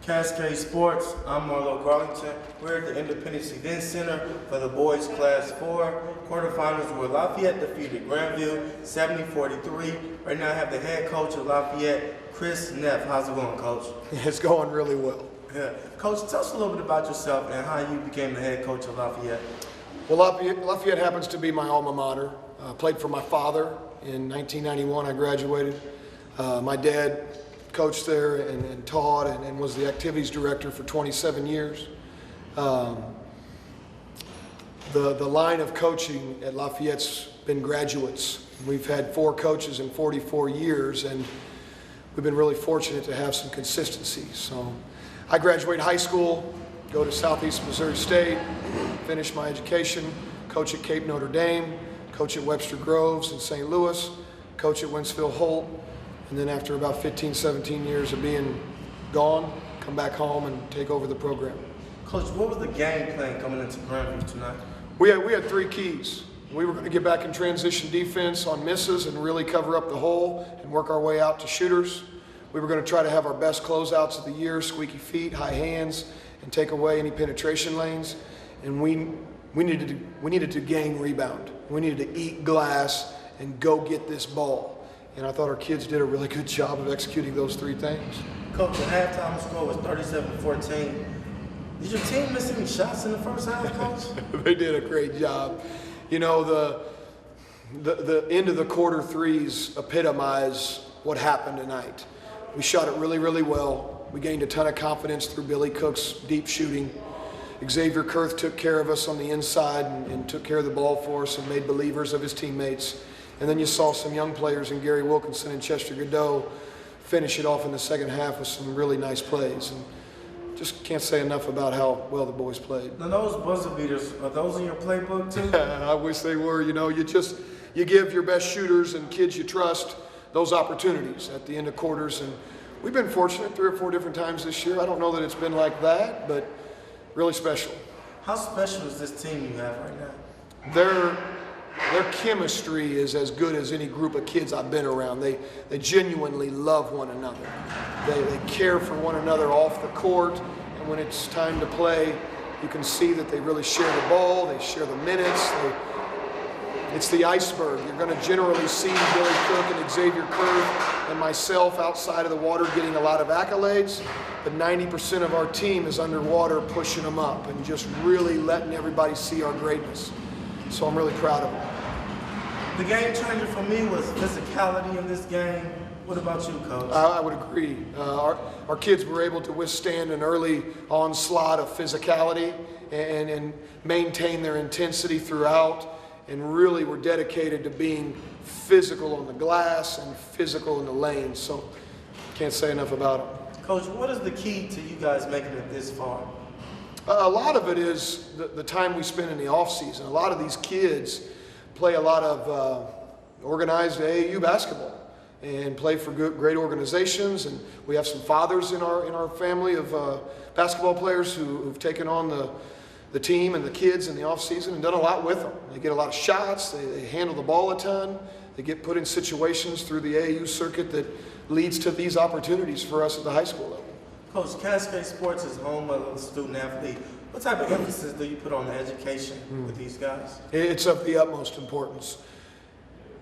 Cascade Sports. I'm Marlo Garlington. We're at the Independence Event Center for the boys Class 4. Quarterfinals where Lafayette defeated Grandview 70-43. Right now I have the head coach of Lafayette, Neff. How's it going, Coach? It's going really well. Yeah. Coach, tell us a little bit about yourself and how you became the head coach of Lafayette. Well, Lafayette happens to be my alma mater. Played for my father. In 1991 I graduated. My dad coached there and taught and was the activities director for 27 years. The line of coaching at Lafayette's been graduates. We've had 4 coaches in 44 years, and we've been really fortunate to have some consistency. So I graduated high school, go to Southeast Missouri State, finish my education, coach at Cape Notre Dame, coach at Webster Groves in St. Louis, coach at Winsfield Holt, and then after about 15, 17 years of being gone, come back home and take over the program. Coach, what was the game plan coming into Grandview tonight? We had 3 keys. We were going to get back in transition defense on misses and really cover up the hole and work our way out to shooters. We were going to try to have our best closeouts of the year, squeaky feet, high hands, and take away any penetration lanes. And we needed to gang rebound. We needed to eat glass and go get this ball. And I thought our kids did a really good job of executing those 3 things. Coach, the halftime score was 37-14. Did your team miss any shots in the first half, Coach? They did a great job. You know, the end of the quarter threes epitomize what happened tonight. We shot it really, really well. We gained a ton of confidence through Billy Cook's deep shooting. Xavier Kurth took care of us on the inside and took care of the ball for us and made believers of his teammates. And then you saw some young players in Gary Wilkinson and Chester Godot finish it off in the second half with some really nice plays. And just can't say enough about how well the boys played. Now those buzzer beaters, are those in your playbook too? I wish they were. You know, you give your best shooters and kids you trust those opportunities at the end of quarters. And we've been fortunate 3 or 4 different times this year. I don't know that it's been like that, but really special. How special is this team you have right now? Their chemistry is as good as any group of kids I've been around. They genuinely love one another. They care for one another off the court, and when it's time to play, you can see that they really share the ball, they share the minutes. It's the iceberg. You're going to generally see Billy Cook and Xavier Kurth and myself outside of the water getting a lot of accolades, but 90% of our team is underwater pushing them up and just really letting everybody see our greatness. So I'm really proud of them. The game changer for me was physicality in this game. What about you, Coach? I would agree. Our kids were able to withstand an early onslaught of physicality and maintain their intensity throughout, and really were dedicated to being physical on the glass and physical in the lane. So can't say enough about them. Coach, what is the key to you guys making it this far? A lot of it is the time we spend in the off season. A lot of these kids play a lot of organized AAU basketball and play for great organizations. And we have some fathers in our family of basketball players who've taken on the team and the kids in the off season and done a lot with them. They get a lot of shots. They handle the ball a ton. They get put in situations through the AAU circuit that leads to these opportunities for us at the high school level. Coach, Cascade Sports is home of the student athlete. What type of emphasis do you put on the education with these guys? It's of the utmost importance.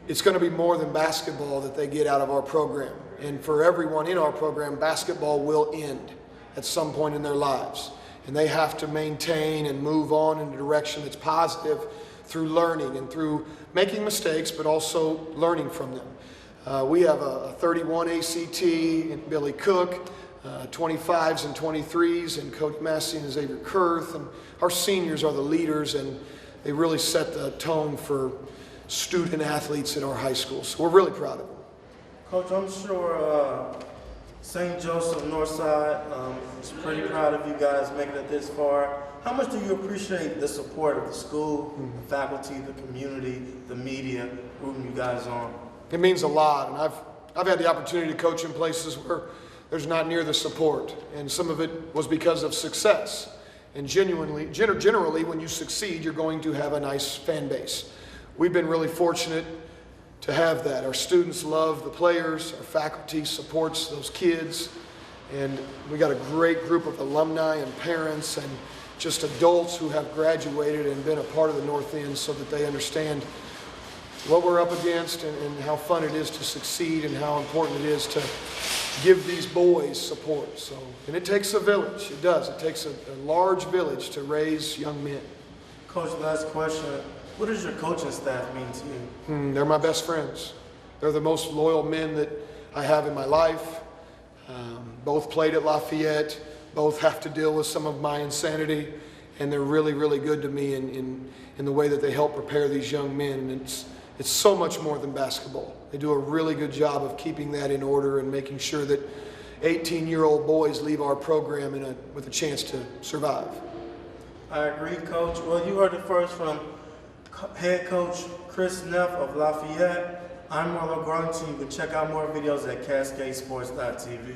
It's going to be more than basketball that they get out of our program. And for everyone in our program, basketball will end at some point in their lives. And they have to maintain and move on in a direction that's positive through learning and through making mistakes, but also learning from them. We have a 31 ACT in Billy Cook, 25s and 23s, and Cody Massey and Xavier Kurth. And our seniors are the leaders, and they really set the tone for student athletes at our high school. So we're really proud of them. Coach, I'm sure St. Joseph Northside is pretty proud of you guys making it this far. How much do you appreciate the support of the school, the faculty, the community, the media, rooting you guys on? It means a lot, and I've had the opportunity to coach in places where there's not near the support, and some of it was because of success. And generally, when you succeed, you're going to have a nice fan base. We've been really fortunate to have that. Our students love the players, our faculty supports those kids, And we got a great group of alumni and parents and just adults who have graduated and been a part of the North End, so that they understand what we're up against and how fun it is to succeed and how important it is to give these boys support. So, and it takes a village. It does. It takes a large village to raise young men. Coach, last question. What does your coaching staff mean to you? They're my best friends. They're the most loyal men that I have in my life. Both played at Lafayette. Both have to deal with some of my insanity, and they're really, really good to me in the way that they help prepare these young men. And it's so much more than basketball. They do a really good job of keeping that in order and making sure that 18-year-old boys leave our program with a chance to survive. I agree, Coach. Well, you heard it first from head coach Chris Neff of Lafayette. I'm Marlo Grunty. You can check out more videos at CascadeSports.tv.